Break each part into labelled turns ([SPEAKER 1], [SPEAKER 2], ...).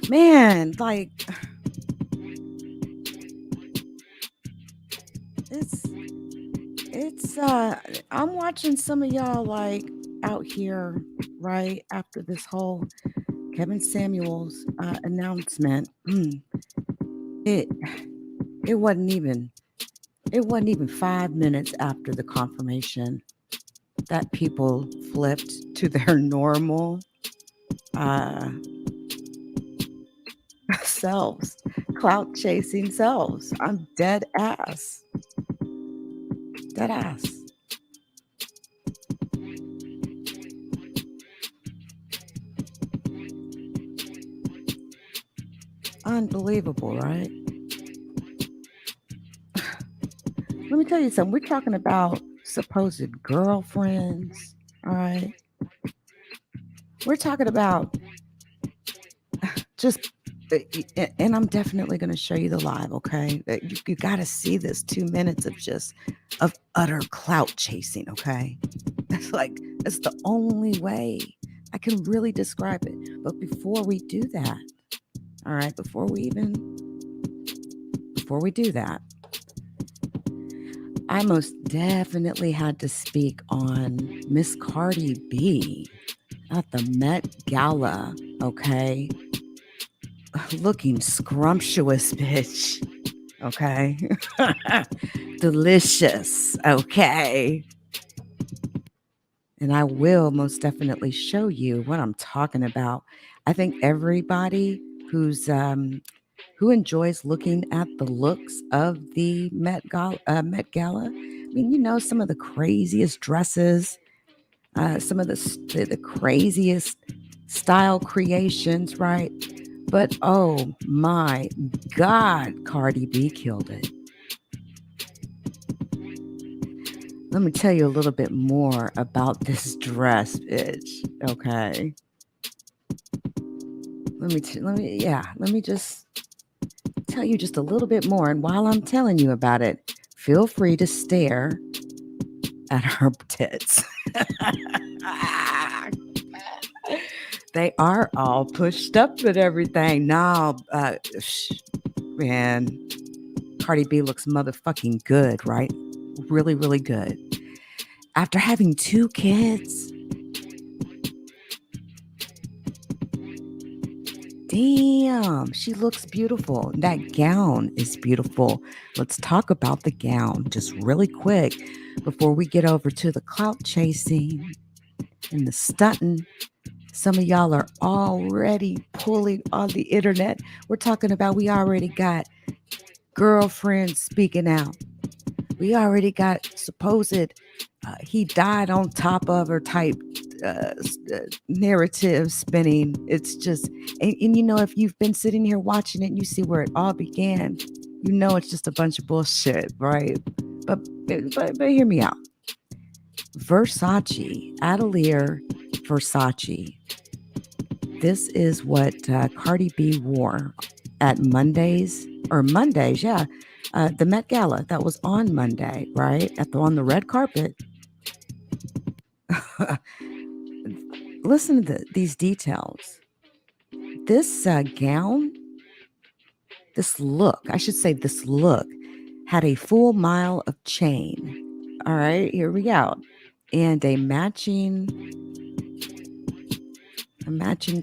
[SPEAKER 1] Man, like it's it's I'm watching some of y'all like out here right after this whole Kevin Samuels announcement. It it wasn't even it wasn't even 5 minutes after the confirmation that people flipped to their normal uh selves, clout chasing selves. I'm dead ass. Dead ass. Unbelievable, right? Let me tell you something. We're talking about supposed girlfriends, all right? We're talking about just, and I'm definitely going to show you the live, okay? You got to see this 2 minutes of just, of utter clout chasing, okay? That's like, that's the only way I can really describe it. But before we do that, all right, before we do that, I most definitely had to speak on Miss Cardi B at the Met Gala, okay? Looking scrumptious, bitch, okay? Delicious, okay? And I will most definitely show you what I'm talking about. I think everybody who enjoys looking at the looks of the Met Gala. I mean, you know, some of the craziest dresses, some of the craziest style creations, right? But oh my God, Cardi B killed it. Let me tell you a little bit more about this dress, bitch. Okay. Let me just tell you just a little bit more. And while I'm telling you about it, feel free to stare at her tits. They are all pushed up and everything. No, man, Cardi B looks motherfucking good, right? Really, really good. After having 2 kids, damn, she looks beautiful. That gown is beautiful. Let's talk about the gown just really quick before we get over to the clout chasing and the stunting. Some of y'all are already pulling on the internet. We're talking about we already got girlfriends speaking out. We already got supposed he died on top of her type narrative spinning. It's just, and you know, if you've been sitting here watching it and you see where it all began, you know it's just a bunch of bullshit, right? But but hear me out. Versace, Atelier Versace. This is what Cardi B wore at Mondays, yeah. The Met Gala that was on Monday, right? On the red carpet. Listen to these details. This gown, this look had a full mile of chain. All right, here we go. And a matching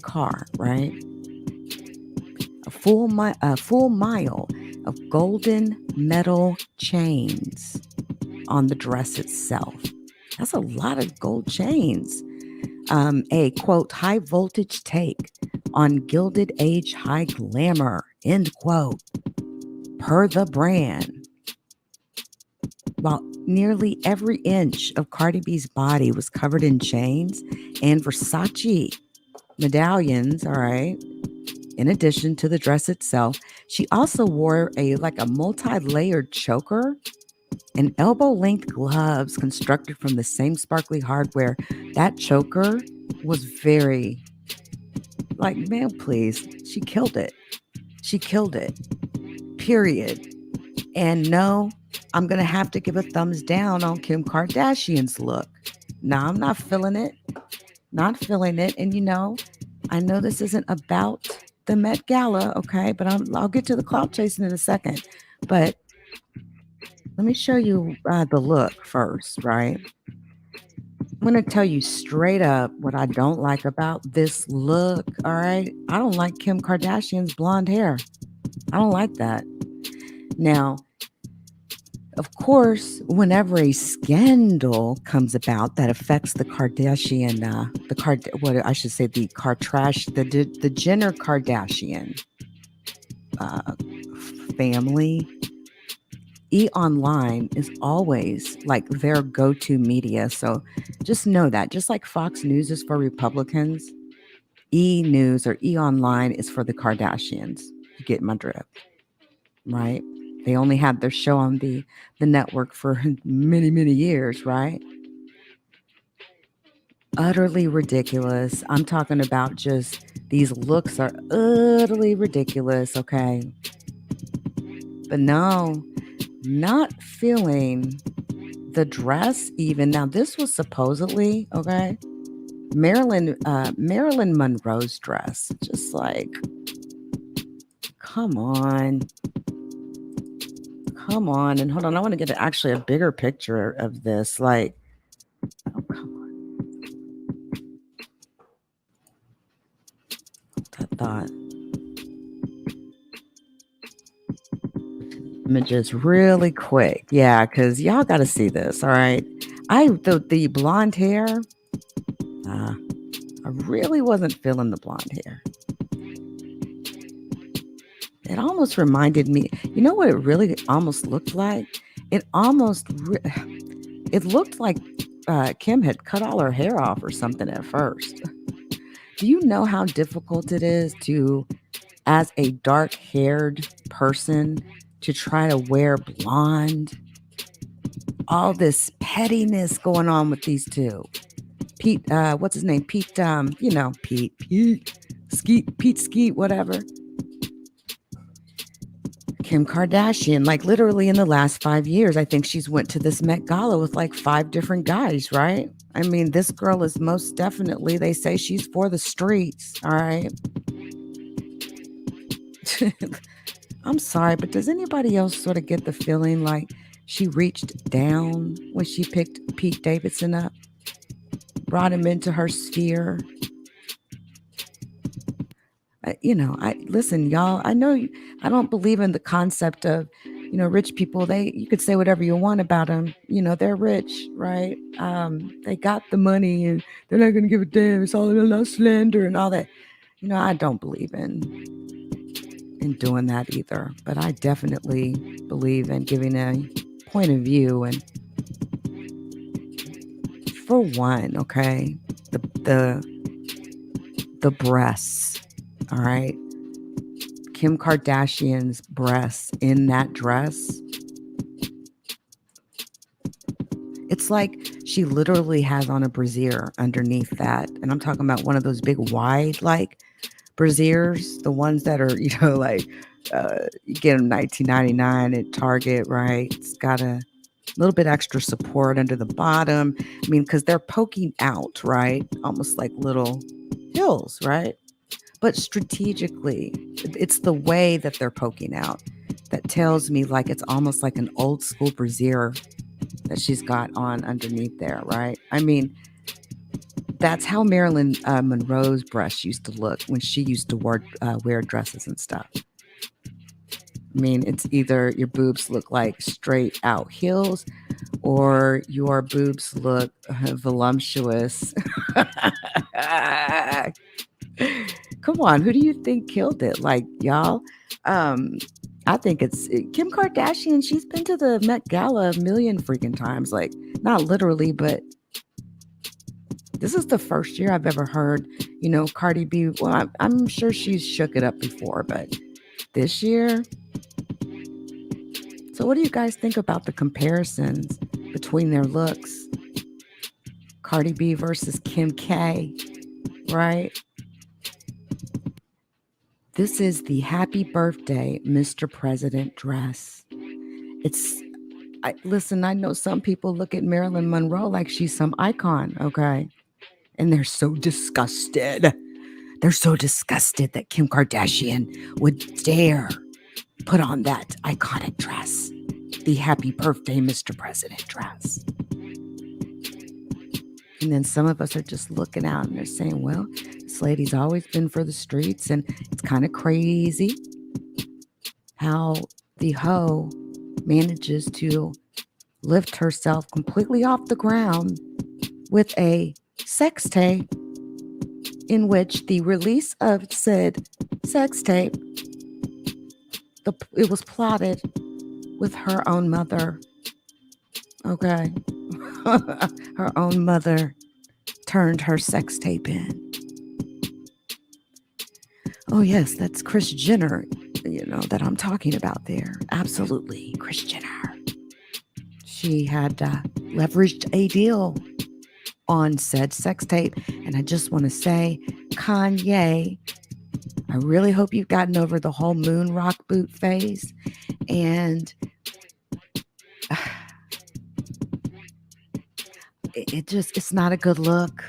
[SPEAKER 1] car, right? A full mile of golden metal chains on the dress itself. That's a lot of gold chains. A quote, high voltage take on Gilded Age high glamour, end quote, per the brand. While nearly every inch of Cardi B's body was covered in chains and Versace medallions, all right, in addition to the dress itself, she also wore a multi-layered choker and elbow-length gloves constructed from the same sparkly hardware. That choker was very, like, man, please. She killed it. She killed it. Period. And no, I'm going to have to give a thumbs down on Kim Kardashian's look. No, I'm not feeling it. Not feeling it. And you know, I know this isn't about the Met Gala, okay? But I'll get to the clout chasing in a second. But let me show you the look first, right? I'm going to tell you straight up what I don't like about this look, all right? I don't like Kim Kardashian's blonde hair. I don't like that. Now, of course, whenever a scandal comes about that affects the Kardashian, what I should say, the Jenner Kardashian uh, family, E Online is always like their go-to media. So just know that, just like Fox News is for Republicans, E News or E Online is for the Kardashians. You get my drift, right? They only had their show on the network for many, many years, right? Utterly ridiculous. I'm talking about just these looks are utterly ridiculous, okay? But no, not feeling the dress even. Now this was supposedly, okay, Marilyn Monroe's dress. Just like, come on. Come on. And hold on, I want to get actually a bigger picture of this. Like, oh, come on. That thought. Images really quick. Yeah, because y'all got to see this. All right. The blonde hair, I really wasn't feeling the blonde hair. It almost reminded me, you know what it really almost looked like? It almost, it looked like Kim had cut all her hair off or something at first. Do you know how difficult it is to, as a dark haired person, to try to wear blonde? All this pettiness going on with these two. Pete, what's his name? Pete, Pete Skeet, whatever. Kim Kardashian, like literally in the last 5 years, I think she's went to this Met Gala with like 5 different guys, right? I mean, this girl is most definitely, they say she's for the streets, all right? I'm sorry, but does anybody else sort of get the feeling like she reached down when she picked Pete Davidson up, brought him into her sphere? I listen, y'all. I know I don't believe in the concept of, rich people. You could say whatever you want about them. They're rich, right? They got the money, and they're not going to give a damn. It's all about slander and all that. I don't believe in doing that either. But I definitely believe in giving a point of view. And for one, okay, the breasts. All right. Kim Kardashian's breasts in that dress. It's like she literally has on a brassiere underneath that. And I'm talking about one of those big wide like brassieres, the ones that are, like you get them $19.99 at Target, right? It's got a little bit extra support under the bottom. I mean, because they're poking out, right? Almost like little hills, right? But strategically, it's the way that they're poking out that tells me like it's almost like an old school brassiere that she's got on underneath there, right? I mean, that's how Marilyn Monroe's breasts used to look when she used to wear dresses and stuff. I mean, it's either your boobs look like straight out heels or your boobs look voluptuous. Come on, who do you think killed it? Like, y'all, I think it's Kim Kardashian. She's been to the Met Gala a million freaking times. Like, not literally, but this is the first year I've ever heard, Cardi B. Well, I'm sure she's shook it up before, but this year. So what do you guys think about the comparisons between their looks? Cardi B versus Kim K, right? This is the Happy Birthday, Mr. President dress. Listen, I know some people look at Marilyn Monroe like she's some icon, okay? And they're so disgusted They're so disgusted that Kim Kardashian would dare put on that iconic dress, the Happy Birthday, Mr. President dress. And then some of us are just looking out and they're saying, well, this lady's always been for the streets, and it's kind of crazy how the hoe manages to lift herself completely off the ground with a sex tape in which the release of said sex tape, it was plotted with her own mother. Okay. Her own mother turned her sex tape in. Oh, yes, that's Kris Jenner, that I'm talking about there. Absolutely, Kris Jenner. She had leveraged a deal on said sex tape. And I just want to say, Kanye, I really hope you've gotten over the whole moon rock boot phase. And it's not a good look.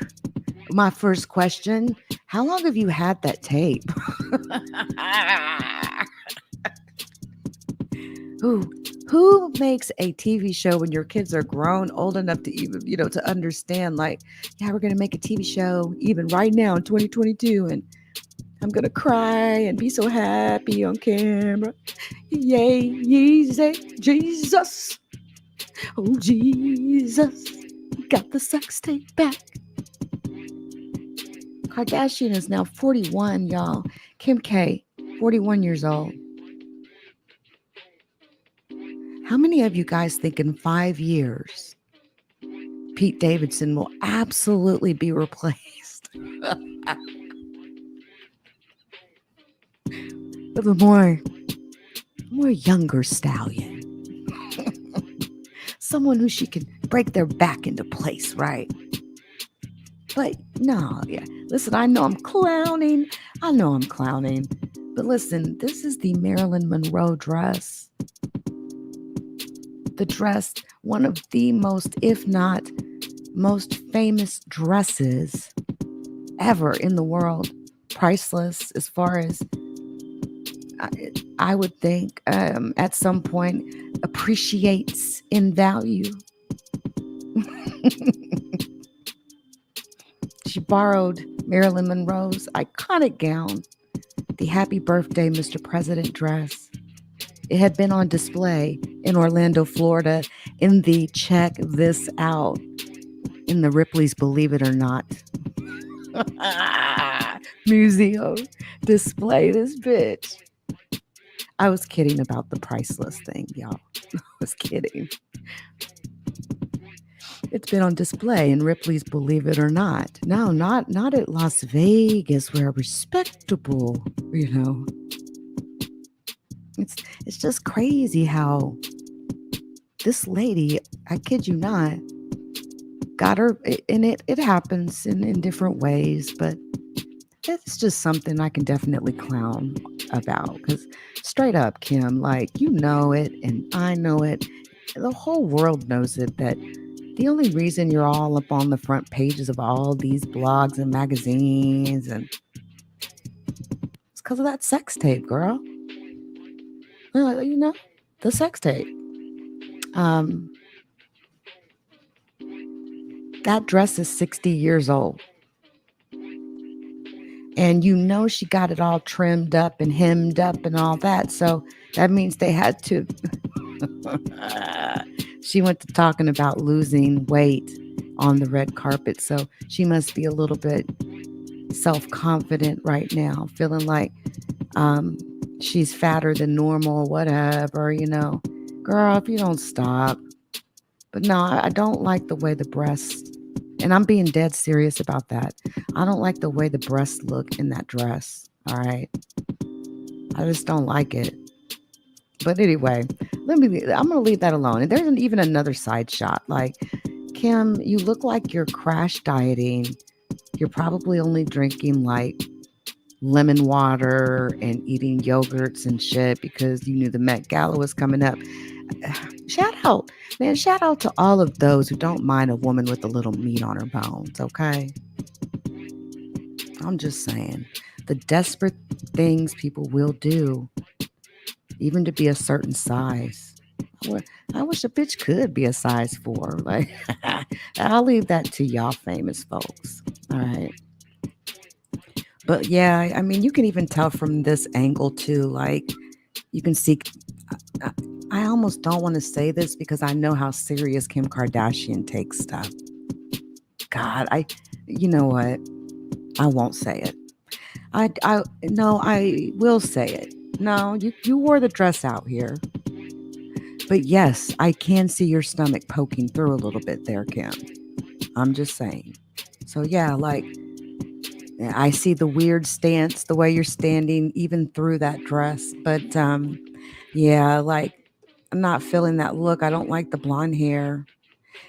[SPEAKER 1] My first question, how long have you had that tape? Who makes a TV show when your kids are grown, old enough to even, to understand, like, yeah, we're going to make a TV show even right now in 2022, and I'm going to cry and be so happy on camera. Yay, Yeezy, Jesus. Oh, Jesus. Got the sex tape back. Kardashian is now 41, y'all. Kim K, 41 years old. How many of you guys think in 5 years, Pete Davidson will absolutely be replaced with a more younger stallion? Someone who she can break their back into place, right? But no, yeah. Listen, I know I'm clowning. But listen, this is the Marilyn Monroe dress. The dress, one of the most, if not most famous dresses ever in the world. Priceless as far as I would think at some point appreciates in value. She borrowed Marilyn Monroe's iconic gown, the Happy Birthday, Mr. President dress. It had been on display in Orlando, Florida, in the check this out, in the Ripley's Believe It or Not museum. Display this bitch. I was kidding about the priceless thing, y'all. I was kidding. It's been on display in Ripley's Believe It or Not. No, not at Las Vegas, where respectable, It's just crazy how this lady, I kid you not, got her, and it happens in different ways, but it's just something I can definitely clown about, because straight up, Kim, you know it, and I know it, the whole world knows it, that the only reason you're all up on the front pages of all these blogs and magazines it's because of that sex tape, girl. The sex tape. That dress is 60 years old. And she got it all trimmed up and hemmed up and all that. So that means they had to. She went to talking about losing weight on the red carpet. So she must be a little bit self-confident right now, feeling like she's fatter than normal, whatever, Girl, if you don't stop. But no, I don't like the way the breasts, and I'm being dead serious about that. I don't like the way the breasts look in that dress, all right? I just don't like it. But anyway, I'm going to leave that alone. And there's even another side shot. Kim, you look like you're crash dieting. You're probably only drinking lemon water and eating yogurts and shit because you knew the Met Gala was coming up. Shout out to all of those who don't mind a woman with a little meat on her bones, okay? I'm just saying. The desperate things people will do, even to be a certain size. I wish a bitch could be a size 4. Like, I'll leave that to y'all famous folks. All right. But yeah, I mean, you can even tell from this angle too. Like, you can see. I, I almost don't want to say this because I know how serious Kim Kardashian takes stuff. God, you know what? I won't say it. No, I will say it. No, you wore the dress out here. But yes, I can see your stomach poking through a little bit there, Kim. I'm just saying. So yeah, like I see the weird stance, the way you're standing, even through that dress. But yeah, like I'm not feeling that look. I don't like the blonde hair.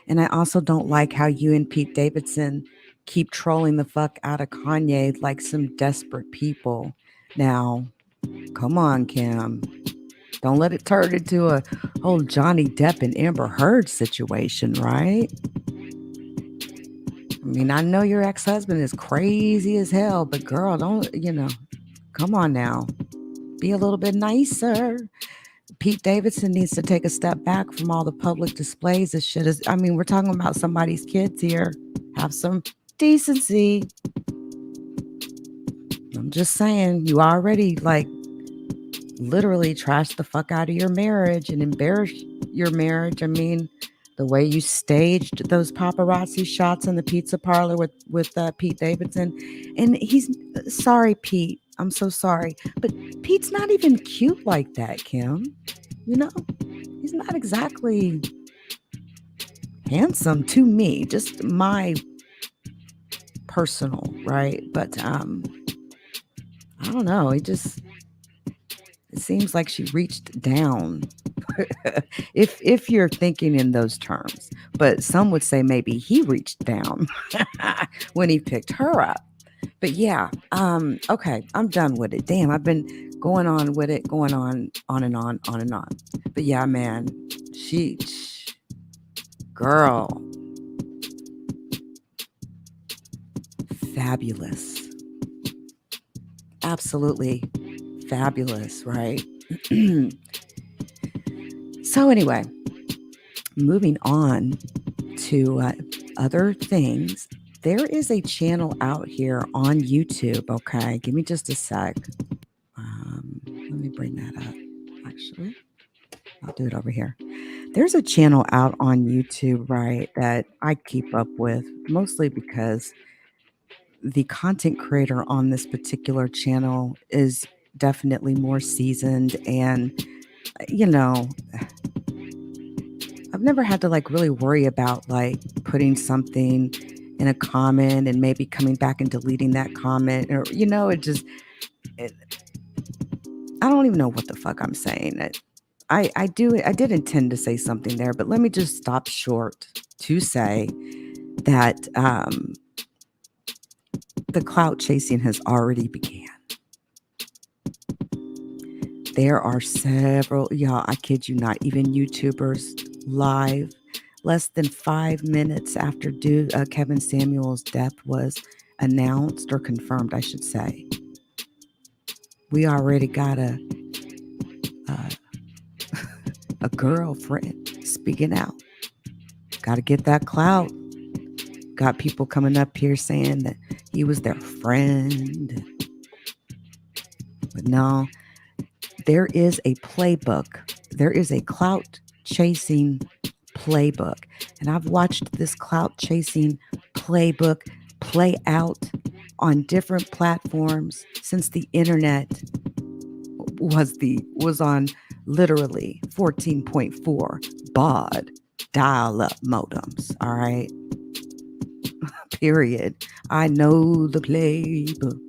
[SPEAKER 1] And I also don't like how you and Pete Davidson keep trolling the fuck out of Kanye like some desperate people. Now, come on, Kim. Don't let it turn into a whole Johnny Depp and Amber Heard situation, right? I mean, I know your ex husband is crazy as hell, but girl, don't, come on now. Be a little bit nicer. Pete Davidson needs to take a step back from all the public displays of shit. I mean, we're talking about somebody's kids here. Have some decency. I'm just saying, you already like literally trashed the fuck out of your marriage and embarrassed your marriage. I mean, the way you staged those paparazzi shots in the pizza parlor with Pete Davidson, and he's sorry, Pete. I'm so sorry, but Pete's not even cute like that, Kim. You know, he's not exactly handsome to me. Just my personal, right? But I don't know. It seems like she reached down. If you're thinking in those terms, but some would say maybe he reached down when he picked her up. But yeah, okay, I'm done with it. Damn, I've been going on with it, going on and on and on. But yeah, man, girl, fabulous, absolutely fabulous, right? So anyway, moving on to other things. There is a channel out here on YouTube. Okay, give me just a sec. Let me bring that up. Actually, I'll do it over here. There's a channel out on YouTube, right, that I keep up with mostly because the content creator on this particular channel is definitely more seasoned and you know I've never had to like really worry about like putting something in a comment and maybe coming back and deleting that comment or it, I don't even know what the fuck I'm saying. I did intend to say something there, but let me just stop short to say that the clout chasing has already began. There are several, y'all, I kid you not, even YouTubers live less than 5 minutes after Kevin Samuel's death was announced or confirmed, I should say. We already got uh, a girlfriend speaking out. Got to get that clout. Got people coming up here saying that he was their friend. But no, there is a playbook. There is a clout chasing playbook. And I've watched this clout chasing playbook play out on different platforms since the internet was on literally 14.4 baud dial-up modems. All right. Period. I know the playbook.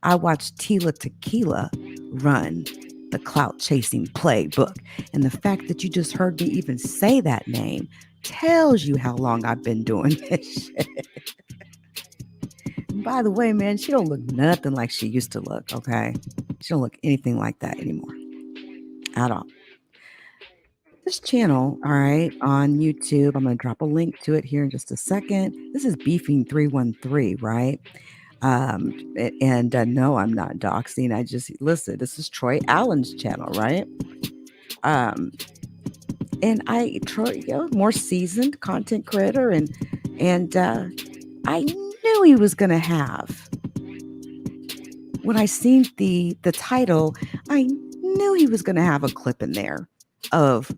[SPEAKER 1] I watched Tila Tequila run the clout chasing playbook. And the fact that you just heard me even say that name tells you how long I've been doing this shit. And by the way, man, she don't look nothing like she used to look, okay? She don't look anything like that anymore. At all. This channel, all right, on YouTube, I'm going to drop a link to it here in just a second. This is Beefing 313, right? And no, I'm not doxing. I just listen. This is Troy Allen's channel, right? Um, Troy, more seasoned content creator, and I knew he was gonna have. When I seen the title, I knew he was gonna have a clip in there of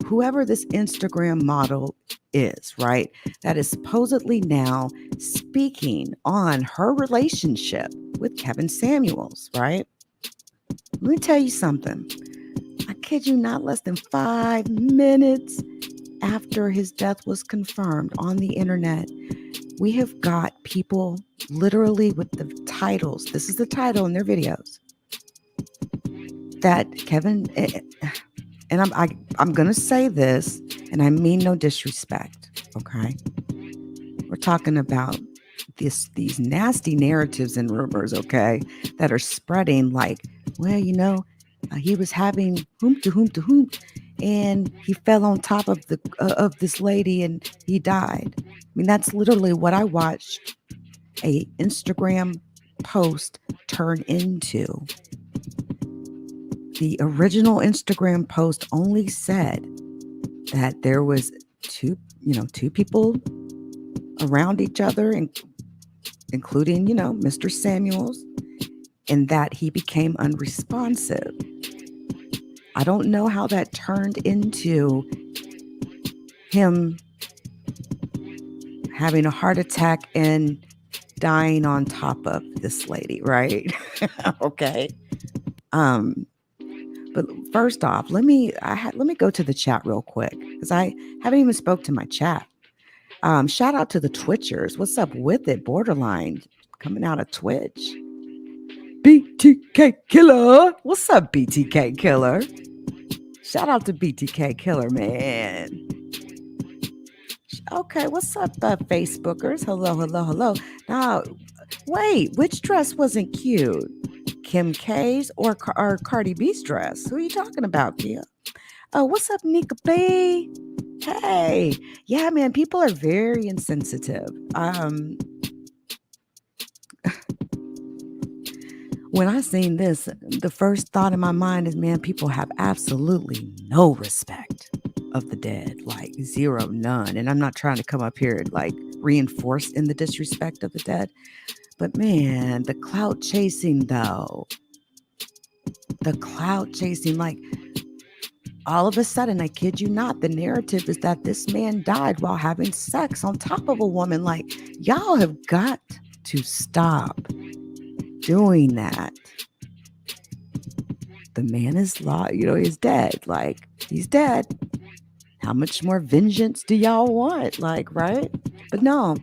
[SPEAKER 1] whoever this Instagram model is, right? That is supposedly now speaking on her relationship with Kevin Samuels, right? Let me tell you something. I kid you not, less than 5 minutes after his death was confirmed on the internet, we have got people literally with the titles. This is the title in their videos that Kevin, and I'm going to say this, and I mean no disrespect, okay? We're talking about these nasty narratives and rumors, okay, that are spreading like, well, he was having hoom to hoom, and he fell on top of this lady and he died. I mean, that's literally what I watched a Instagram post turn into. The original Instagram post only said that there was two people around each other, including, Mr. Samuels, and that he became unresponsive. I don't know how that turned into him having a heart attack and dying on top of this lady, right? Okay. But first off, let me go to the chat real quick because I haven't even spoke to my chat. Shout out to the Twitchers. What's up with it? Borderline coming out of Twitch. BTK Killer. What's up, BTK Killer? Shout out to BTK Killer, man. Okay, what's up, Facebookers? Hello. Now, wait, which dress wasn't cute? Kim K's or Cardi B's dress? Who are you talking about, Kia? Oh, what's up, Nika B? Hey, yeah, man, people are very insensitive. When I seen this, the first thought in my mind is, man, people have absolutely no respect of the dead, like zero, none. And I'm not trying to come up here and like reinforce in the disrespect of the dead, but man, the clout chasing though, like all of a sudden, I kid you not, the narrative is that this man died while having sex on top of a woman. Like, y'all have got to stop doing that. The man is he's dead. Like, he's dead. How much more vengeance do y'all want? Like, right? But no,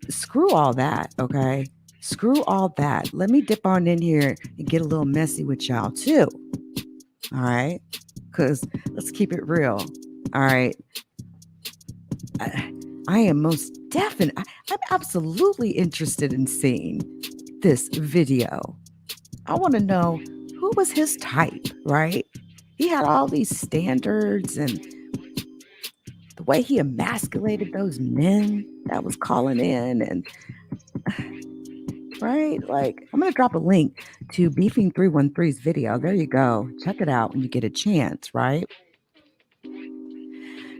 [SPEAKER 1] screw all that, okay? Screw all that. Let me dip on in here and get a little messy with y'all too. All right? Because let's keep it real. All right? I am most definite. I'm absolutely interested in seeing this video. I want to know who was his type, right? He had all these standards, and the way he emasculated those men that was calling in, and right? Like, I'm going to drop a link to Beefing 313's video. There you go. Check it out when you get a chance, right?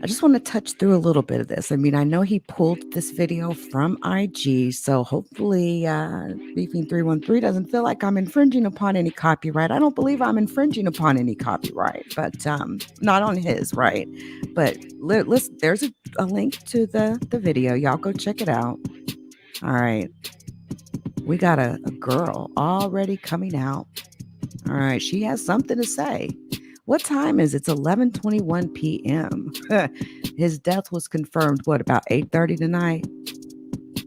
[SPEAKER 1] I just want to touch through a little bit of this. I mean, I know he pulled this video from IG, so hopefully Beefing 313 doesn't feel like I'm infringing upon any copyright. I don't believe I'm infringing upon any copyright, but not on his, right? But listen, there's a link to the video. Y'all go check it out. All right. We got a girl already coming out. All right. She has something to say. What time is it? It's 11:21 p.m. His death was confirmed, what, about 8:30 tonight?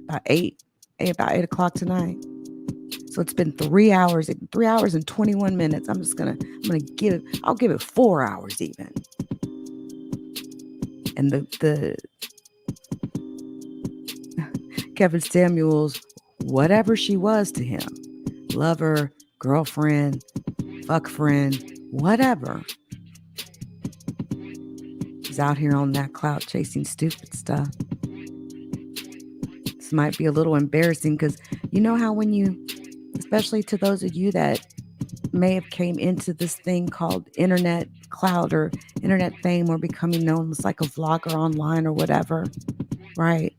[SPEAKER 1] About 8 o'clock tonight. So it's been 3 hours and 21 minutes. I'll give it 4 hours even. And the Kevin Samuels, whatever she was to him, lover, girlfriend, fuck friend, whatever, he's out here on that clout chasing stupid stuff. This might be a little embarrassing because You know how when you, especially to those of you that may have came into this thing called internet cloud or internet fame or becoming known as like a vlogger online or whatever, right?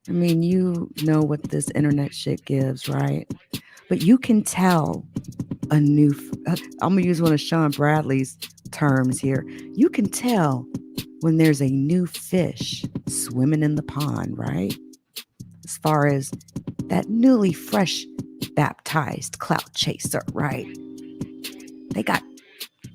[SPEAKER 1] I mean, you know what this internet shit gives, right? But you can tell a new, I'm going to use one of Sean Bradley's terms here. You can tell when there's a new fish swimming in the pond, right? As far as that newly fresh baptized clout chaser, right? They got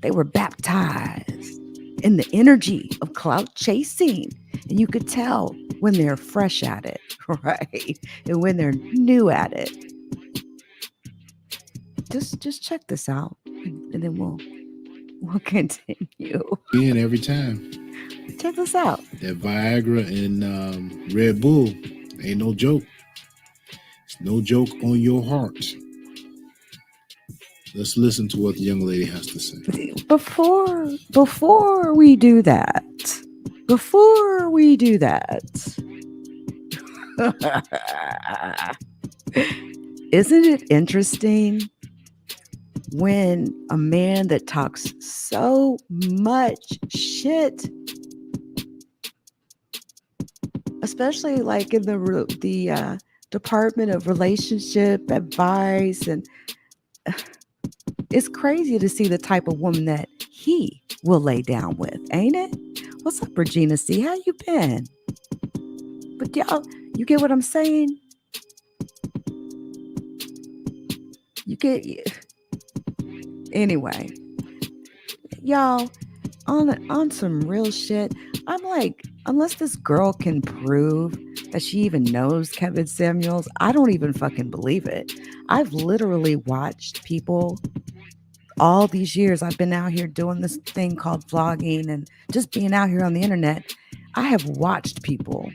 [SPEAKER 1] they were baptized in the energy of clout chasing. And you could tell when they're fresh at it, right? And when they're new at it. Just check this out and then we'll continue.
[SPEAKER 2] In every time.
[SPEAKER 1] Check this out.
[SPEAKER 2] That Viagra and Red Bull ain't no joke. It's no joke on your heart. Let's listen to what the young lady has to say.
[SPEAKER 1] Before we do that, isn't it interesting when a man that talks so much shit, especially like in the Department of Relationship Advice, and it's crazy to see the type of woman that he will lay down with, ain't it? What's up, Regina C? How you been? But y'all, you get what I'm saying? You get... Anyway, y'all, on some real shit, I'm like, unless this girl can prove that she even knows Kevin Samuels, I don't even fucking believe it. I've literally watched people all these years. I've been out here doing this thing called vlogging and just being out here on the internet. I have watched people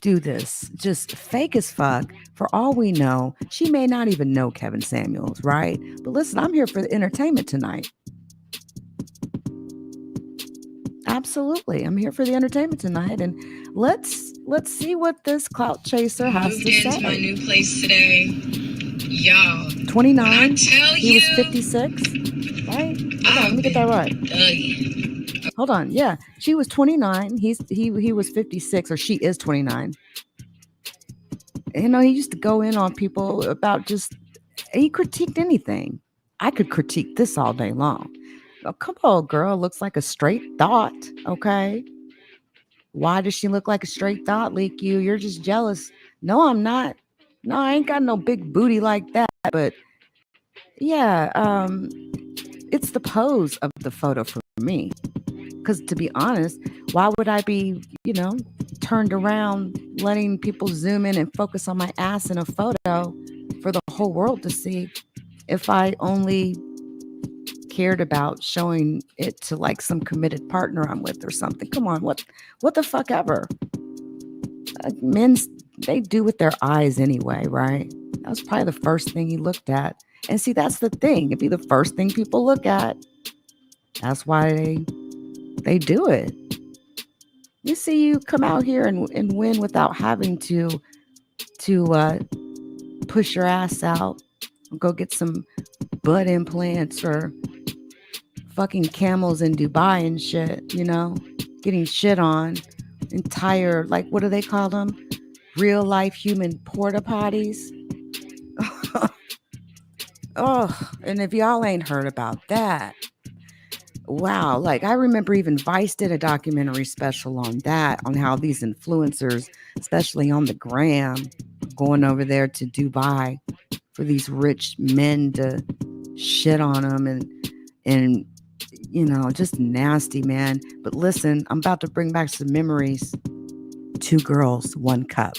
[SPEAKER 1] do this just fake as fuck. For all we know, she may not even know Kevin Samuels, right? But listen, I'm here for the entertainment tonight. Absolutely, I'm here for the entertainment tonight, and let's see what this clout chaser has to say.
[SPEAKER 3] Moved into my new place today, y'all.
[SPEAKER 1] 29. He was 56, right? Hold on, let me get that right. Hold on, yeah, she was 29. He was 56, or she is 29. You know, he used to go in on people about just, he critiqued anything. I could critique this all day long. Oh, come on, girl, looks like a straight thought, okay? Why does she look like a straight thought, Leak You? You're just jealous. No, I'm not. No, I ain't got no big booty like that. But yeah, it's the pose of the photo for me. Because to be honest, why would I be, turned around, letting people zoom in and focus on my ass in a photo for the whole world to see if I only cared about showing it to like some committed partner I'm with or something? Come on, what the fuck ever. Men, they do with their eyes anyway, right? That was probably the first thing he looked at. And see, that's the thing. It'd be the first thing people look at. That's why they do it. You see, you come out here and win without having to push your ass out, go get some butt implants or fucking camels in Dubai and shit, getting shit on. Entire, like, what do they call them? Real life human porta potties. Oh, and if y'all ain't heard about that, wow. Like, I remember even Vice did a documentary special on that, on how these influencers, especially on the gram, going over there to Dubai for these rich men to shit on them and just nasty, man. But listen, I'm about to bring back some memories. 2 girls, 1 cup.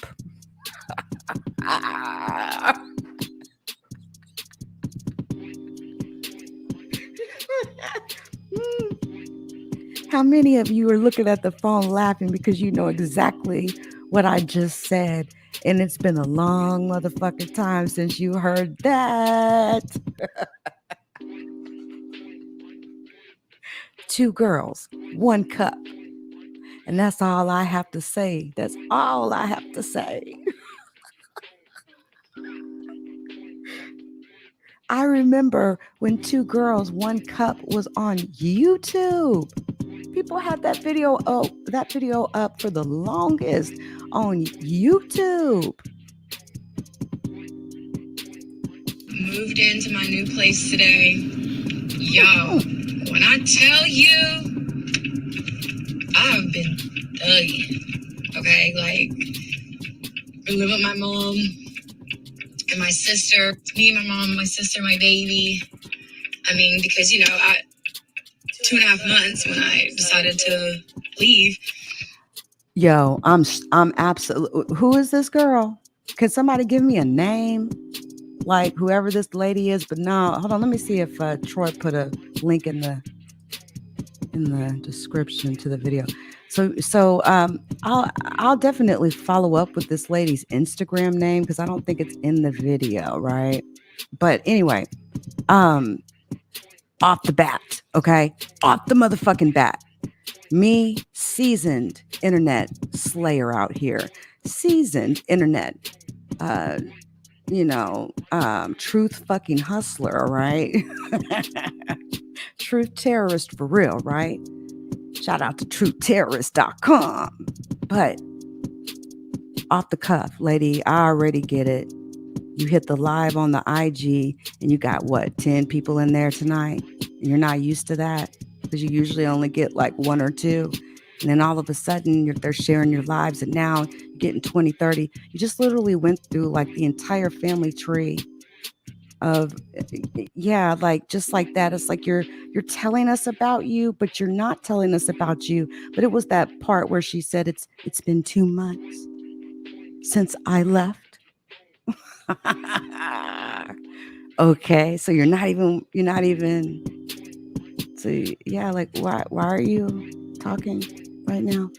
[SPEAKER 1] How many of you are looking at the phone laughing because you know exactly what I just said? And it's been a long motherfucking time since you heard that. 2 girls, 1 cup. And that's all I have to say. That's all I have to say. I remember when Two Girls, One Cup was on YouTube. People had that video up for the longest on YouTube.
[SPEAKER 3] Moved into my new place today. Y'all, when I tell you, I've been thugging. Okay, like, I live with my mom and my sister. Me and my mom, my sister, my baby. I mean, because, you know, 2.5 months when I decided to leave.
[SPEAKER 1] Yo, I'm absolutely. Who is this girl? Can somebody give me a name? Like whoever this lady is, but no, hold on. Let me see if Troy put a link in the description to the video. So I'll definitely follow up with this lady's Instagram name because I don't think it's in the video, right? But anyway, off the bat, okay, off the motherfucking bat. Me, seasoned internet slayer out here, seasoned internet truth fucking hustler, right? Truth terrorist for real, right? Shout out to truthterrorist.com. But off the cuff, lady, I already get it. You hit the live on the IG and you got what, 10 people in there tonight? And you're not used to that because you usually only get like 1 or 2. And then all of a sudden they're sharing your lives and now you're getting 20, 30. You just literally went through like the entire family tree of, yeah, like just like that. It's like you're telling us about you, but you're not telling us about you. But it was that part where she said it's been 2 months since I left. Okay, so you're not even so yeah, like why are you talking right now?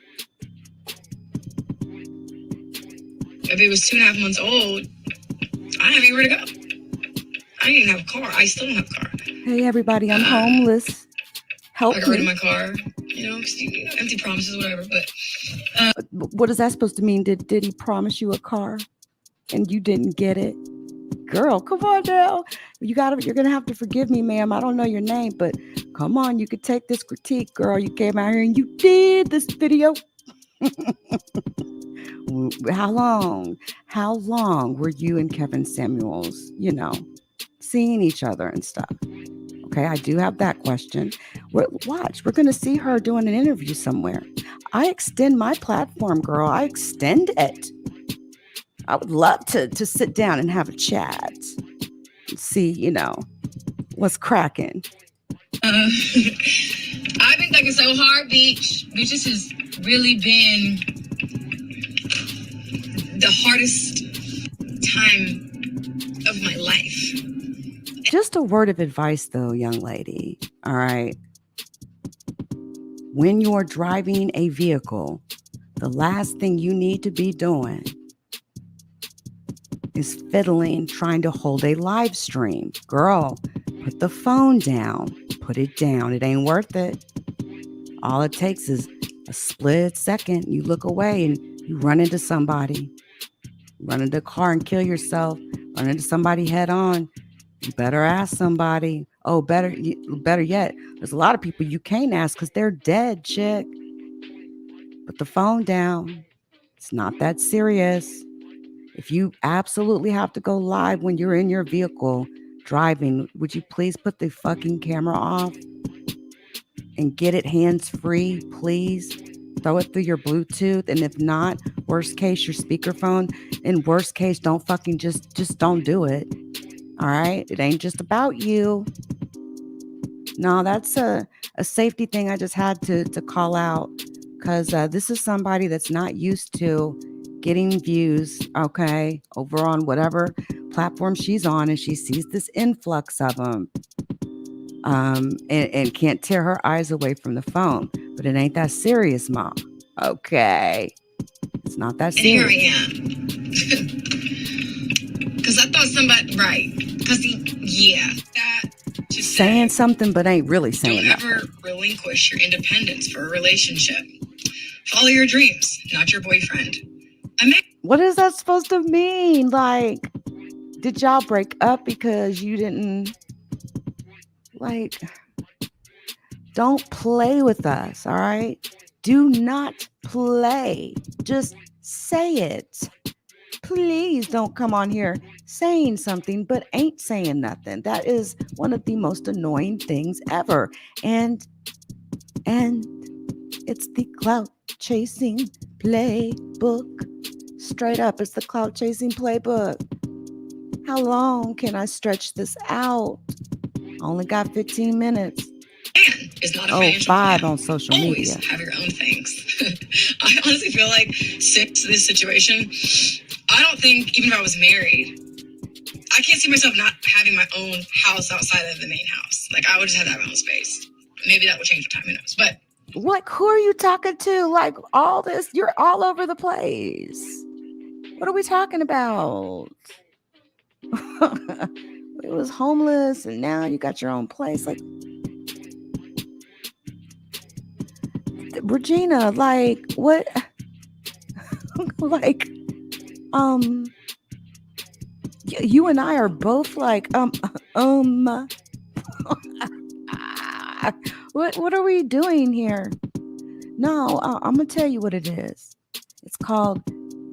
[SPEAKER 3] If it was 2.5 months old, I didn't have anywhere to go. I didn't even have a car. I still don't have a car.
[SPEAKER 1] Hey everybody, I'm homeless. Help
[SPEAKER 3] I got rid of
[SPEAKER 1] me.
[SPEAKER 3] my car, empty promises, whatever. But
[SPEAKER 1] What is that supposed to mean? Did he promise you a car and you didn't get it? Girl, come on now. You're gonna have to forgive me, ma'am. I don't know your name, but come on, you could take this critique, girl. You came out here and you did this video. How long were you and Kevin Samuels, seeing each other and stuff? Okay, I do have that question. We're going to see her doing an interview somewhere. I extend my platform, girl. I extend it. I would love to sit down and have a chat and see, what's cracking.
[SPEAKER 3] I've been thinking so hard, Beach. Beach, this has really been the hardest time of my life.
[SPEAKER 1] Just a word of advice, though, young lady. All right. When you're driving a vehicle, the last thing you need to be doing is fiddling, trying to hold a live stream. Girl, put the phone down. Put it down. It ain't worth it. All it takes is a split second. You look away and you run into somebody. Run into a car and kill yourself. Run into somebody head on. You better ask somebody. Oh, better yet, there's a lot of people you can't ask because they're dead, chick. Put the phone down. It's not that serious. If you absolutely have to go live when you're in your vehicle driving, would you please put the fucking camera off and get it hands-free, please? Throw it through your Bluetooth, and if not, worst case, your speakerphone. In worst case, don't fucking just don't do it. All right? It ain't just about you. No, that's a safety thing I just had to call out because this is somebody that's not used to getting views, okay, over on whatever platform she's on, and she sees this influx of them and can't tear her eyes away from the phone. But it ain't that serious, Mom. Okay. It's not that serious.
[SPEAKER 3] And here I am. Because I thought somebody, right. Because, that just
[SPEAKER 1] saying something but ain't really saying
[SPEAKER 3] don't ever relinquish your independence for a relationship. Follow your dreams, not your boyfriend.
[SPEAKER 1] What is that supposed to mean? Like, Did y'all break up because you didn't like? Don't play with us, all right? Do not play. Just say it. Please don't come on here saying something but ain't saying nothing. That is one of the most annoying things ever. And it's the clout chasing playbook. Straight up, it's the clout chasing playbook. How long can I stretch this out? Only got 15 minutes.
[SPEAKER 3] Is not a
[SPEAKER 1] Oh,
[SPEAKER 3] financial
[SPEAKER 1] 5
[SPEAKER 3] plan.
[SPEAKER 1] on social
[SPEAKER 3] Always
[SPEAKER 1] media.
[SPEAKER 3] have your own things. I honestly feel like since this situation, I don't think even if I was married, I can't see myself not having my own house outside of the main house. Like I would just have to have my own space. Maybe that will change with time, who knows? But
[SPEAKER 1] what? Who are you talking to? Like all this, you're all over the place. What are we talking about? It was homeless, and now you got your own place. Like Regina, like what? Like, you and I are both like, what are we doing here? No, I'm gonna tell you what it is. It's called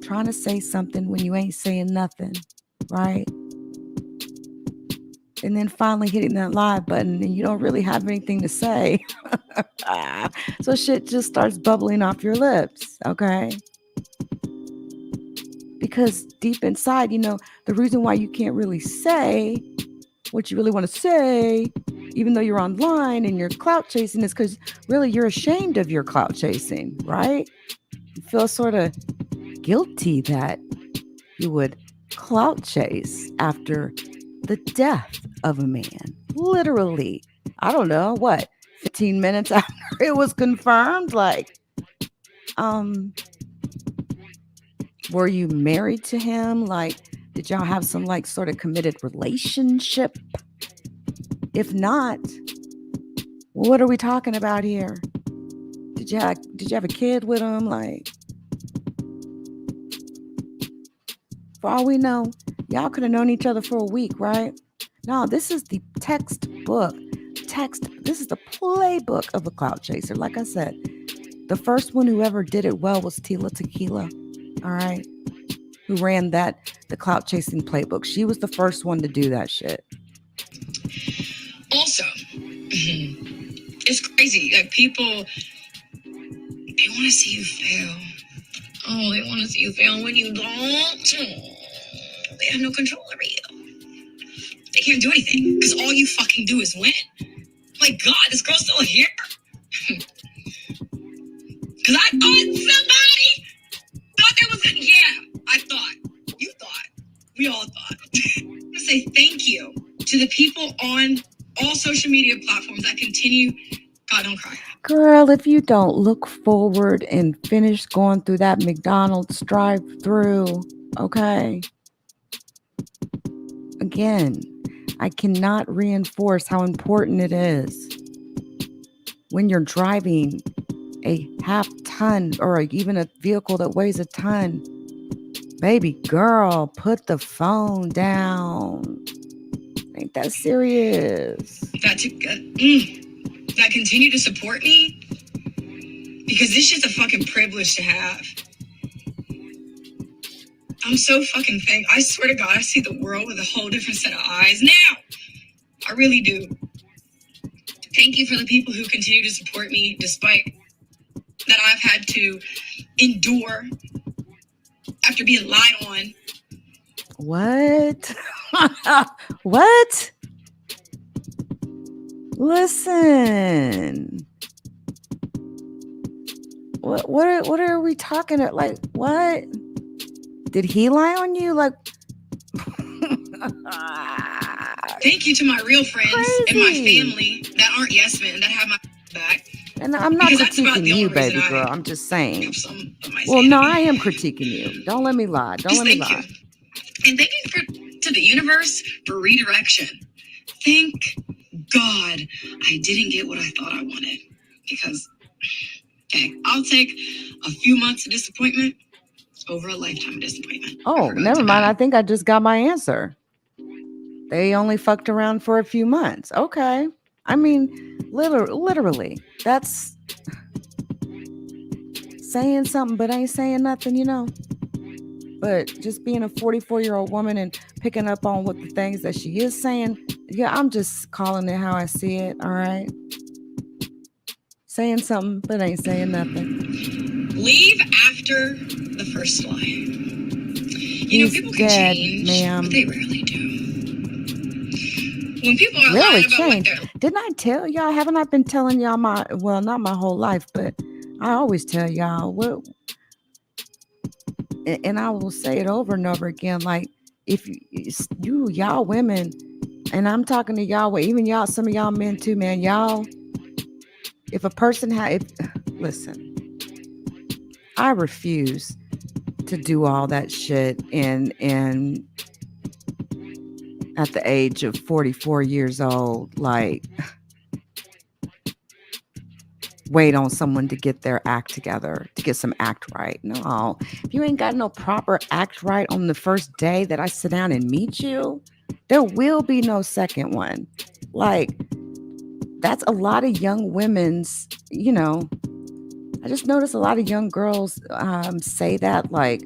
[SPEAKER 1] trying to say something when you ain't saying nothing, right? And then finally hitting that live button and you don't really have anything to say. So shit just starts bubbling off your lips, okay? Because deep inside, the reason why you can't really say what you really want to say, even though you're online and you're clout chasing, is because really you're ashamed of your clout chasing, right? You feel sort of guilty that you would clout chase after the death of a man. Literally, I don't know, what, 15 minutes after it was confirmed? Like, were you married to him? Like, did y'all have some like sort of committed relationship? If not, what are we talking about here? Did you have a kid with him? Like, for all we know, y'all could have known each other for a week, right? No, this is the textbook. This is the playbook of a clout chaser. Like I said, the first one who ever did it well was Tila Tequila. All right. Who ran the clout chasing playbook. She was the first one to do that shit.
[SPEAKER 3] Also, it's crazy. Like people, they want to see you fail. Oh, they want to see you fail when you don't. They have no control over you. They can't do anything because all you fucking do is win. My God, this girl's still here. Because I thought somebody thought there was I thought. You thought. We all thought. I want to say thank you to the people on all social media platforms that continue. God, don't cry.
[SPEAKER 1] Girl, if you don't look forward and finish going through that McDonald's drive-through, okay? Again, I cannot reinforce how important it is when you're driving a half-ton or even a vehicle that weighs a ton. Baby girl, put the phone down. Ain't that serious?
[SPEAKER 3] That continue to support me, because this shit's a fucking privilege to have. I'm so fucking thankful. I swear to God, I see the world with a whole different set of eyes now. I really do. Thank you for the people who continue to support me despite that I've had to endure after being lied on.
[SPEAKER 1] What? What? Listen. What are we talking about? Like, what? Did he lie on you? Like,
[SPEAKER 3] thank you to my real friends and my family that aren't yes men, that have my back.
[SPEAKER 1] And I'm not critiquing you, baby girl. I'm just saying. Well, no, I am critiquing you. Don't let me lie. Don't let me lie.
[SPEAKER 3] And thank you to the universe for redirection. Thank God I didn't get what I thought I wanted. Because, I'll take a few months of disappointment over a lifetime of disappointment.
[SPEAKER 1] Oh, never mind. I think I just got my answer. They only fucked around for a few months. Okay. I mean, literally, that's saying something but ain't saying nothing. But just being a 44-year-old woman and picking up on what the things that she is saying, yeah, I'm just calling it how I see it, all right? Saying something but ain't saying nothing.
[SPEAKER 3] Leave after the first lie.
[SPEAKER 1] He's
[SPEAKER 3] People can
[SPEAKER 1] dead,
[SPEAKER 3] change,
[SPEAKER 1] ma'am.
[SPEAKER 3] but they rarely do. When people are
[SPEAKER 1] Really
[SPEAKER 3] lying about
[SPEAKER 1] changed.
[SPEAKER 3] what they're...
[SPEAKER 1] Didn't I tell y'all? Haven't I been telling y'all not my whole life, but I always tell y'all what, and I will say it over and over again. Like, if y'all women, and I'm talking to y'all, even y'all, some of y'all men too, man. Y'all, if a person listen, I refuse to do all that shit and at the age of 44 years old, like wait on someone to get their act together, to get some act right. No, if you ain't got no proper act right on the first day that I sit down and meet you, there will be no second one. Like, that's a lot of young women's. I just notice a lot of young girls say that, like,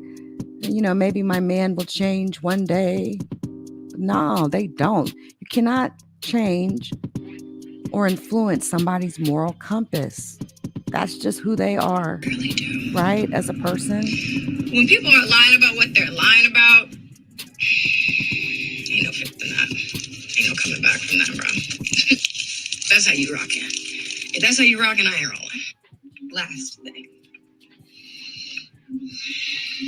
[SPEAKER 1] maybe my man will change one day. No, they don't. You cannot change or influence somebody's moral compass. That's just who they are, right? As a person.
[SPEAKER 3] When people are lying about what they're lying about, ain't no fixing that. Ain't no coming back from that, bro. That's how you rockin'. If that's how you rockin', I ain't rolling. Last thing.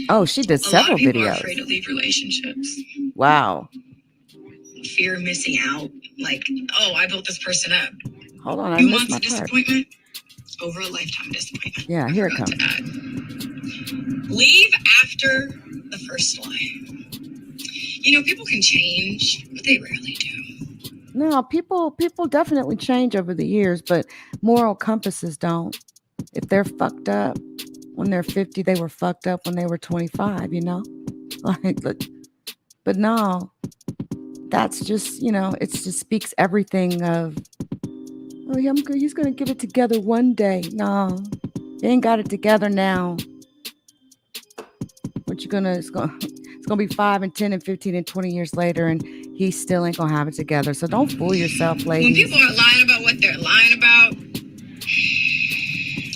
[SPEAKER 1] Oh, she did several videos. A lot of people
[SPEAKER 3] are afraid to leave relationships.
[SPEAKER 1] Wow.
[SPEAKER 3] Fear of missing out. Like, oh, I built this person up.
[SPEAKER 1] Hold on, I missed my part.
[SPEAKER 3] Disappointment over a lifetime of disappointment.
[SPEAKER 1] Yeah, here it comes.
[SPEAKER 3] Leave after the first lie. People can change, but they rarely do.
[SPEAKER 1] No, people definitely change over the years, but moral compasses don't. If they're fucked up when they're 50, they were fucked up when they were 25, Like, but no, that's just, it just speaks everything of, oh, yeah, he's going to get it together one day. No, you ain't got it together now. What you gonna, it's going to be 5 and 10 and 15 and 20 years later, and he still ain't going to have it together. So don't fool yourself, ladies.
[SPEAKER 3] When people are lying about what they're lying about,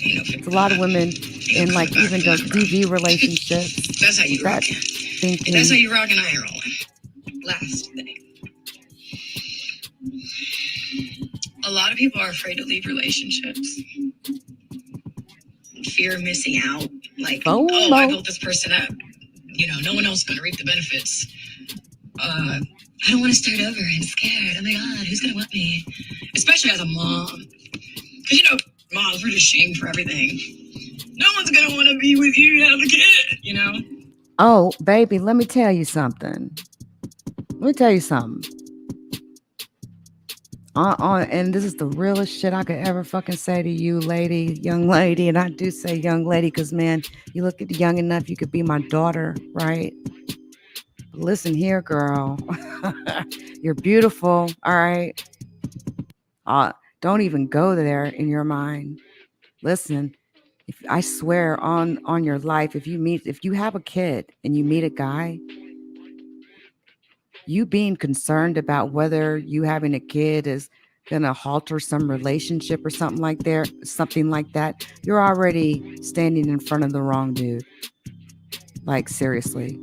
[SPEAKER 1] it's a lot of women in, like, even those DV relationships.
[SPEAKER 3] That's how you rockin'. If that's how you rockin', I ain't rolling. Last thing. A lot of people are afraid to leave relationships. Fear of missing out. Like, oh, I built this person up. No one else is going to reap the benefits. I don't want to start over. I'm scared. Oh my God, who's going to want me? Especially as a mom. Because, moms, we're just shamed for everything. No one's going to want to be with you to have a kid,
[SPEAKER 1] Oh, baby, let me tell you something. And this is the realest shit I could ever fucking say to you, young lady. And I do say young lady because, man, you look at young enough, you could be my daughter, right? But listen here, girl. You're beautiful, all right? Don't even go there in your mind. Listen, I swear on your life, if you have a kid and you meet a guy, you being concerned about whether you having a kid is gonna halter some relationship or something like that, you're already standing in front of the wrong dude. Like, seriously.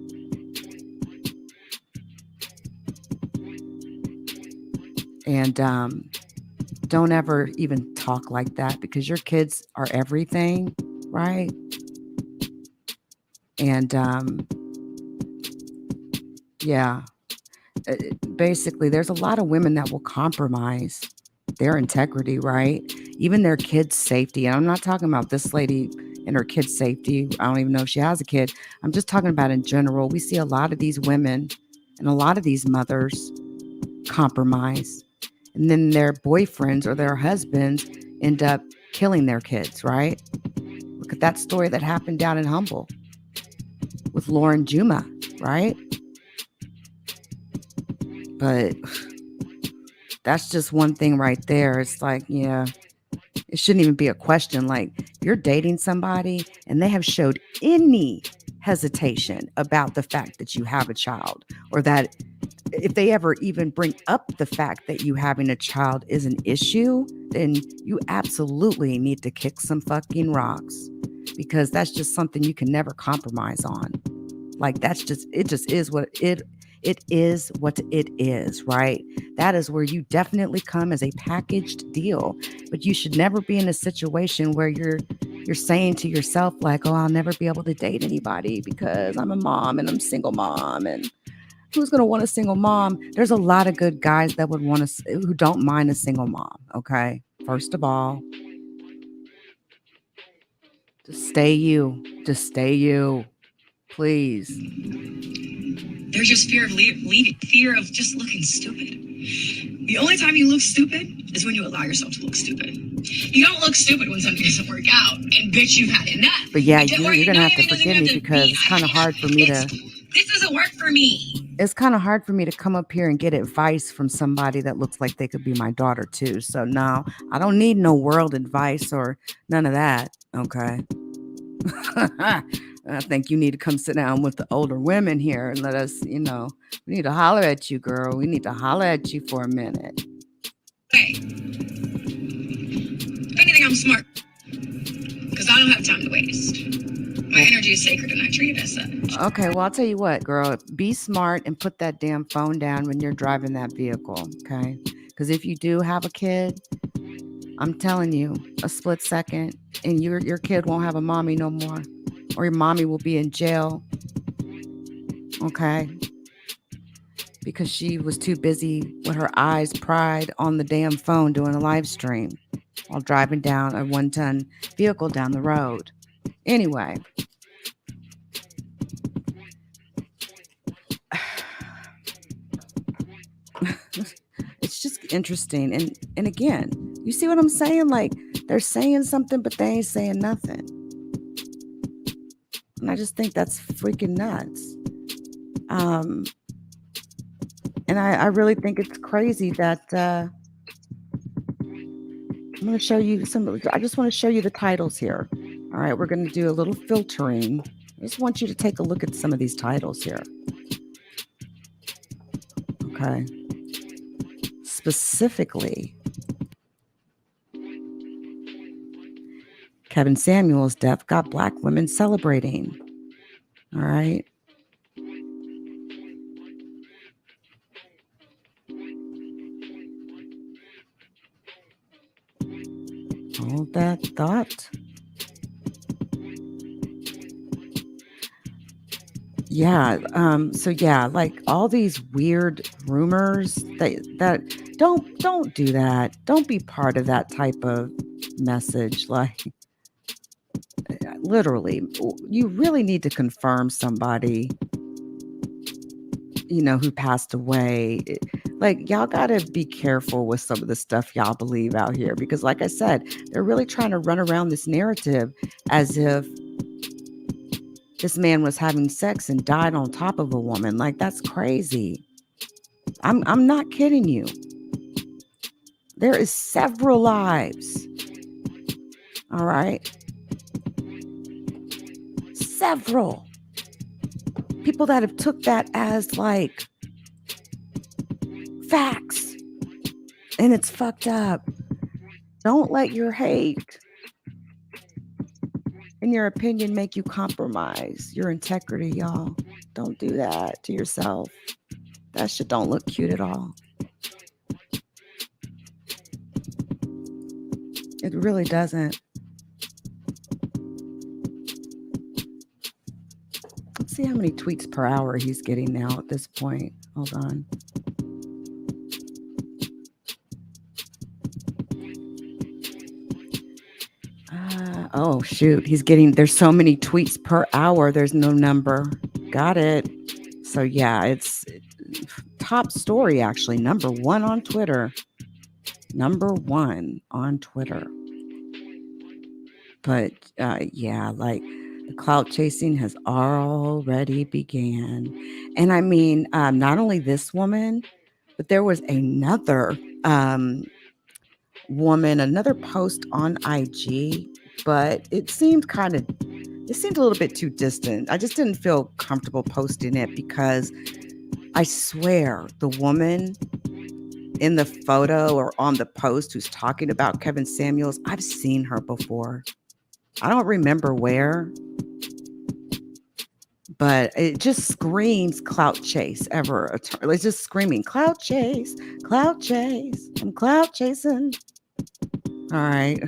[SPEAKER 1] And don't ever even talk like that, because your kids are everything, right? And yeah. Basically, there's a lot of women that will compromise their integrity, right? Even their kids' safety. And I'm not talking about this lady and her kids' safety. I don't even know if she has a kid. I'm just talking about in general. We see a lot of these women and a lot of these mothers compromise. And then their boyfriends or their husbands end up killing their kids, right? Look at that story that happened down in Humble with Lauren Juma, right? But that's just one thing right there. It's like, yeah, it shouldn't even be a question. Like, you're dating somebody and they have showed any hesitation about the fact that you have a child, or that if they ever even bring up the fact that you having a child is an issue, then you absolutely need to kick some fucking rocks, because that's just something you can never compromise on. Like, that's just, it just is what it is what it is, right? That is where you definitely come as a packaged deal. But you should never be in a situation where you're saying to yourself like, "Oh, I'll never be able to date anybody because I'm a mom and I'm single mom, and who's going to want a single mom?" There's a lot of good guys that would want to, who don't mind a single mom, okay? First of all, just stay you. Just stay you. Please.
[SPEAKER 3] There's just fear of just looking stupid. The only time you look stupid is when you allow yourself to look stupid. You don't look stupid when something doesn't work out, and bitch, you've had enough.
[SPEAKER 1] But yeah, you're gonna have to forgive me because it's kind of hard for me to.
[SPEAKER 3] This doesn't work for me.
[SPEAKER 1] It's kind of hard for me to come up here and get advice from somebody that looks like they could be my daughter too. So no, I don't need no world advice or none of that. Okay. I think you need to come sit down with the older women here and let us, we need to holler at you, girl. We need to holler at you for a minute.
[SPEAKER 3] Hey, if anything, I'm smart. Because I don't have time to waste. My energy is sacred and I treat it as such.
[SPEAKER 1] Okay, well, I'll tell you what, girl. Be smart and put that damn phone down when you're driving that vehicle, okay? Because if you do have a kid, I'm telling you, a split second, and your kid won't have a mommy no more. Or your mommy will be in jail, okay? Because she was too busy with her eyes pried on the damn phone doing a live stream while driving down a 1-ton vehicle down the road. Anyway. It's just interesting. And again, you see what I'm saying? Like, they're saying something, but they ain't saying nothing. And I just think that's freaking nuts. And I really think it's crazy that I'm going to show you I just want to show you the titles here. All right, we're going to do a little filtering. I just want you to take a look at some of these titles here. Okay. Specifically, Kevin Samuel's death got Black women celebrating. All right. Hold that thought. Yeah. So yeah, like all these weird rumors that don't do that. Don't be part of that type of message. Like, literally, you really need to confirm somebody, who passed away. Like, y'all gotta be careful with some of the stuff y'all believe out here, because like I said, they're really trying to run around this narrative as if this man was having sex and died on top of a woman. Like, that's crazy. I'm not kidding you. There is several lives. All right. Several people that have took that as like facts, and it's fucked up. Don't let your hate and your opinion make you compromise your integrity, y'all. Don't do that to yourself. That shit don't look cute at all. It really doesn't. Let's see how many tweets per hour he's getting now at this point. Hold on. Oh, shoot. There's so many tweets per hour. There's no number. Got it. So, yeah, it's top story, actually. Number one on Twitter. But, yeah, like the clout chasing has already began. And I mean, not only this woman, But there was another woman, another post on IG, but it seemed a little bit too distant. I just didn't feel comfortable posting it because I swear the woman in the photo or on the post who's talking about Kevin Samuels, I've seen her before. I don't remember where, but it just screams clout chase ever. It's just screaming clout chase, clout chase. I'm clout chasing. All right.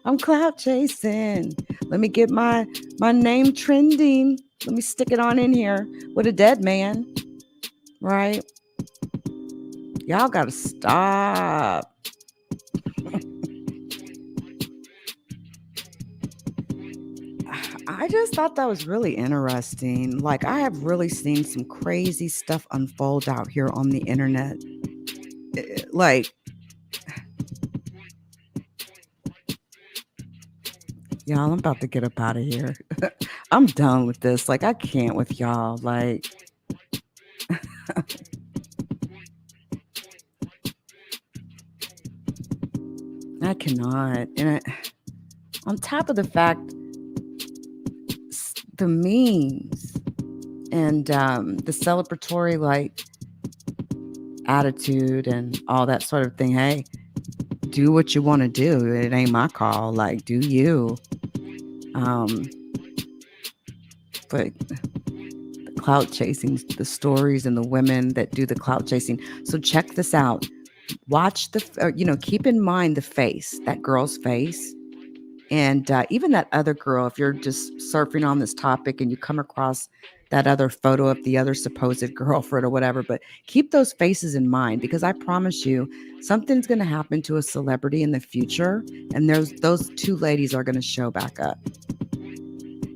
[SPEAKER 1] I'm clout chasing. Let me get my name trending. Let me stick it on in here with a dead man. Right? Y'all got to stop. I just thought that was really interesting. Like, I have really seen some crazy stuff unfold out here on the internet. Like, y'all, I'm about to get up out of here. I'm done with this. Like, I can't with y'all. Like, I cannot. And on top of the fact, the memes and the celebratory, like, attitude and all that sort of thing. Hey, do what you want to do. It ain't my call. Like, do you? But the clout chasing, the stories and the women that do the clout chasing. So check this out. Watch keep in mind the face, that girl's face. And even that other girl, if you're just surfing on this topic and you come across that other photo of the other supposed girlfriend or whatever, but keep those faces in mind, because I promise you something's going to happen to a celebrity in the future, and those two ladies are going to show back up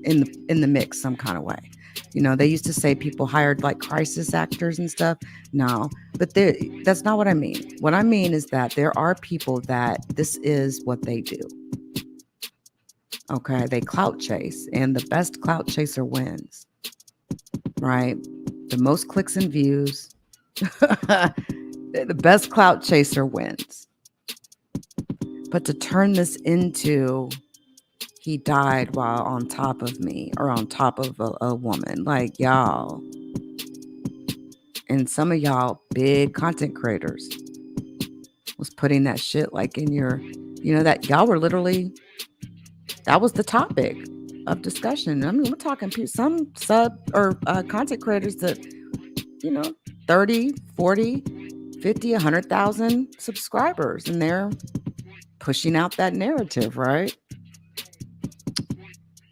[SPEAKER 1] in the mix some kind of way. They used to say people hired like crisis actors and stuff. No, but that's not what I mean. What I mean is that there are people that this is what they do. Okay, they clout chase, and the best clout chaser wins, right? The most clicks and views, the best clout chaser wins. But to turn this into he died while on top of me or on top of a woman, like, y'all, and some of y'all big content creators was putting that shit like in your, that y'all were literally, that was the topic of discussion. I mean, we're talking some sub or content creators that, 30, 40, 50, 100,000 subscribers, and they're pushing out that narrative, right?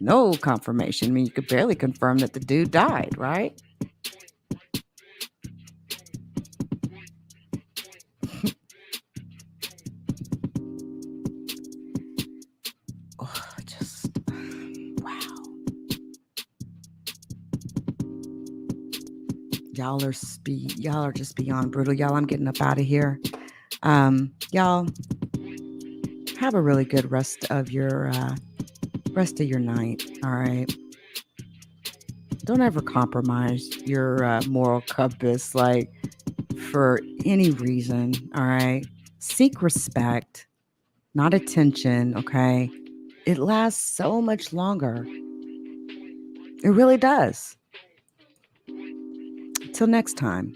[SPEAKER 1] No confirmation. I mean, you could barely confirm that the dude died, right? Y'all are just beyond brutal. Y'all, I'm getting up out of here. Y'all have a really good rest of your night. All right. Don't ever compromise your moral compass, like, for any reason. All right. Seek respect, not attention. Okay. It lasts so much longer. It really does. Till next time.